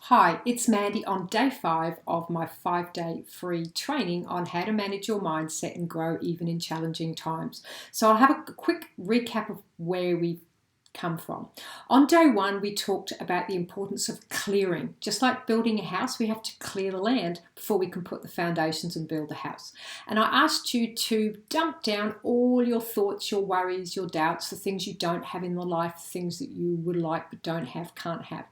Hi, it's Mandy on day 5 of my 5-day free training on how to manage your mindset and grow even in challenging times. So I'll have a quick recap of where we've come from. On day 1, we talked about the importance of clearing. Just like building a house, we have to clear the land before we can put the foundations and build the house. And I asked you to dump down all your thoughts, your worries, your doubts, the things you don't have in the life, things that you would like but don't have, can't have.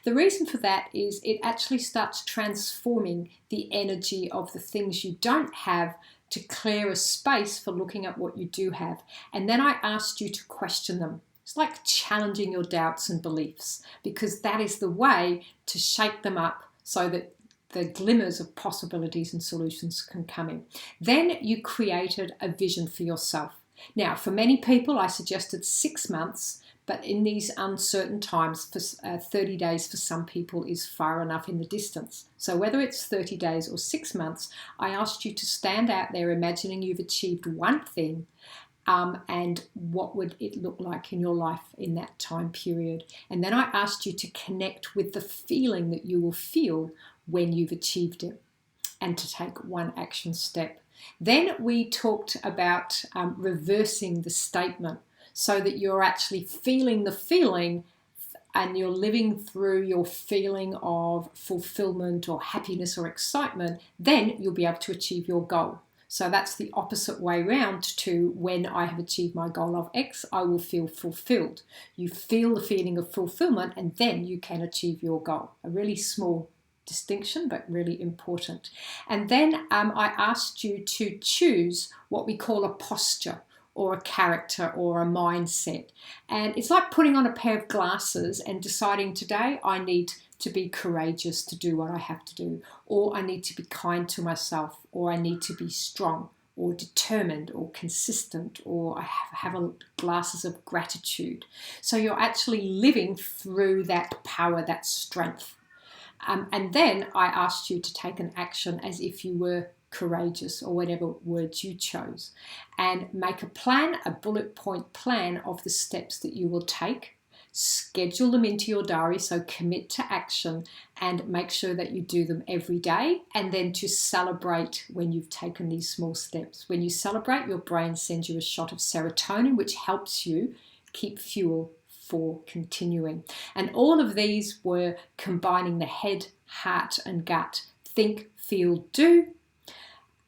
The reason for that is it actually starts transforming the energy of the things you don't have to clear a space for looking at what you do have. And then I asked you to question them. It's like challenging your doubts and beliefs, because that is the way to shake them up so that the glimmers of possibilities and solutions can come in. Then you created a vision for yourself. Now, for many people, I suggested 6 months, but in these uncertain times, 30 days for some people is far enough in the distance. So whether it's 30 days or 6 months, I asked you to stand out there imagining you've achieved one thing, and what would it look like in your life in that time period. And then I asked you to connect with the feeling that you will feel when you've achieved it, and to take one action step. Then we talked about reversing the statement so that you're actually feeling the feeling and you're living through your feeling of fulfillment or happiness or excitement. Then you'll be able to achieve your goal. So that's the opposite way round to when I have achieved my goal of X, I will feel fulfilled. You feel the feeling of fulfillment and then you can achieve your goal. A really small distinction, but really important. And then I asked you to choose what we call a posture or a character or a mindset. And it's like putting on a pair of glasses and deciding today I need to be courageous to do what I have to do, or I need to be kind to myself, or I need to be strong or determined or consistent, or I have glasses of gratitude. So you're actually living through that power, that strength. And then I asked you to take an action as if you were courageous, or whatever words you chose, and make a plan, a bullet point plan of the steps that you will take. Schedule them into your diary, so commit to action and make sure that you do them every day, and then to celebrate when you've taken these small steps. When you celebrate, your brain sends you a shot of serotonin, which helps you keep fuel for continuing. And all of these were combining the head, heart and gut. Think, feel, do.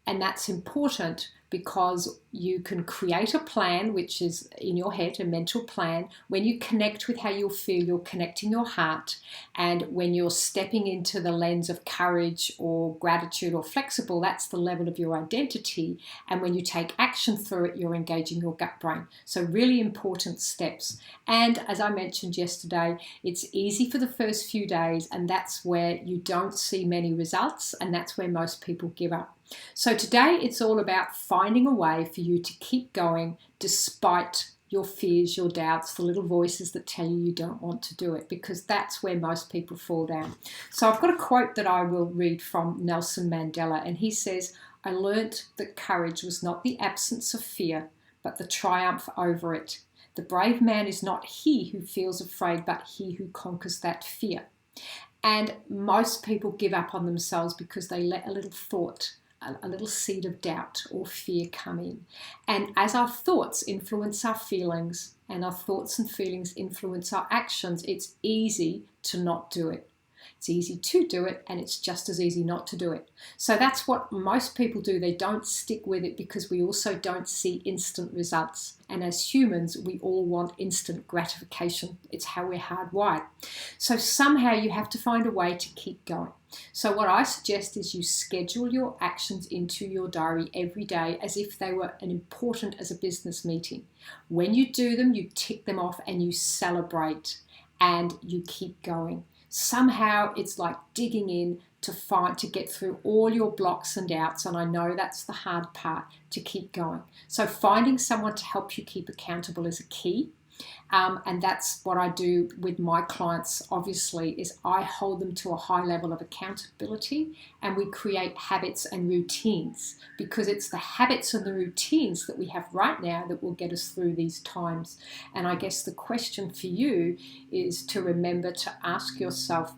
And that's important because you can create a plan, which is in your head, a mental plan. When you connect with how you'll feel, you're connecting your heart. And when you're stepping into the lens of courage or gratitude or flexible, that's the level of your identity. And when you take action through it, you're engaging your gut brain. So really important steps. And as I mentioned yesterday, it's easy for the first few days, and that's where you don't see many results, and that's where most people give up. So today it's all about finding a way for you to keep going despite your fears, your doubts, the little voices that tell you you don't want to do it, because that's where most people fall down. So I've got a quote that I will read from Nelson Mandela, and he says, "I learnt that courage was not the absence of fear, but the triumph over it. The brave man is not he who feels afraid, but he who conquers that fear." And most people give up on themselves because they let a little thought, a little seed of doubt or fear come in. And as our thoughts influence our feelings, and our thoughts and feelings influence our actions, it's easy to not do it. It's easy to do it, and it's just as easy not to do it. So that's what most people do. They don't stick with it because we also don't see instant results. And as humans, we all want instant gratification. It's how we're hardwired. So somehow you have to find a way to keep going. So what I suggest is you schedule your actions into your diary every day as if they were as important as a business meeting. When you do them, you tick them off and you celebrate and you keep going. Somehow it's like digging in to get through all your blocks and doubts, and I know that's the hard part, to keep going. So finding someone to help you keep accountable is a key. And that's what I do with my clients, obviously, is I hold them to a high level of accountability, and we create habits and routines, because it's the habits and the routines that we have right now that will get us through these times. And I guess the question for you is to remember to ask yourself,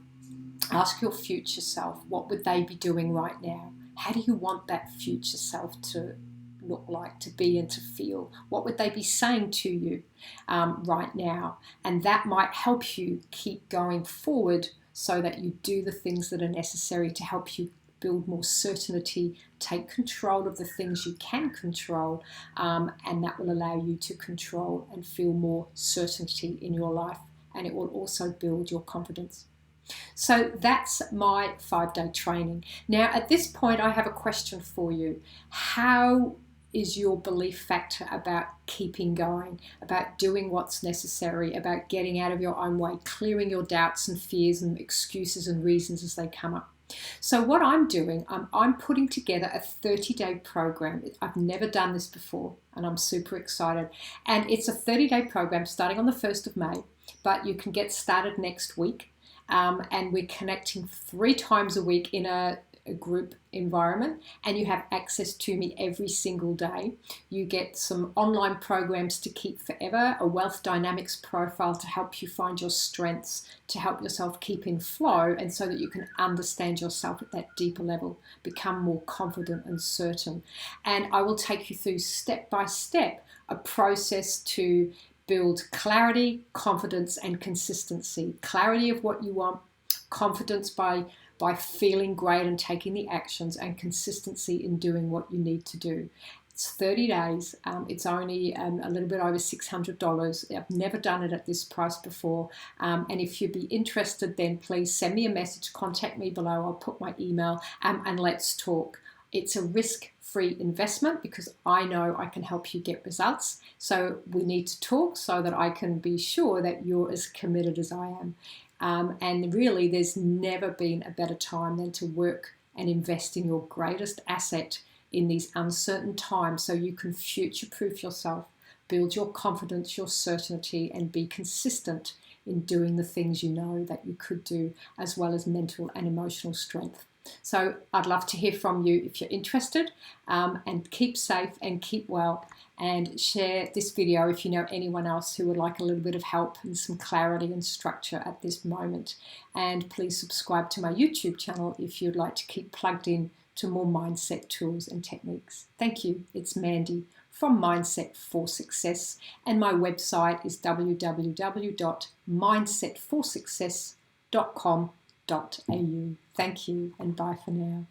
Ask your future self, what would they be doing right now? How do you want that future self to look like, to be, and to feel? What would they be saying to you right now? And that might help you keep going forward so that you do the things that are necessary to help you build more certainty, take control of the things you can control, and that will allow you to control and feel more certainty in your life, and it will also build your confidence. So that's my 5-day training. Now, at this point, I have a question for you. How is your belief factor about keeping going, about doing what's necessary, about getting out of your own way, clearing your doubts and fears and excuses and reasons as they come up? So what I'm doing, I'm putting together a 30-day program. I've never done this before, and I'm super excited. And it's a 30-day program starting on the 1st of May, but you can get started next week. And we're connecting 3 times a week in a group environment, and you have access to me every single day. You get some online programs to keep forever, a wealth dynamics profile to help you find your strengths, to help yourself keep in flow, and so that you can understand yourself at that deeper level, become more confident and certain. And I will take you through step by step a process to build clarity, confidence, and consistency. Clarity of what you want, confidence by feeling great and taking the actions, and consistency in doing what you need to do. It's 30 days. It's only a little bit over $600. I've never done it at this price before. And if you'd be interested, then please send me a message, contact me below. I'll put my email, and let's talk. It's a risk-free investment because I know I can help you get results. So we need to talk so that I can be sure that you're as committed as I am. And really, there's never been a better time than to work and invest in your greatest asset in these uncertain times so you can future-proof yourself, build your confidence, your certainty, and be consistent in doing the things you know that you could do, as well as mental and emotional strength. So I'd love to hear from you if you're interested, and keep safe and keep well, and share this video if you know anyone else who would like a little bit of help and some clarity and structure at this moment. And please subscribe to my YouTube channel if you'd like to keep plugged in to more mindset tools and techniques. Thank you. It's Mandy from Mindset for Success, and my website is www.mindsetforsuccess.com.au. Thank you, and bye for now.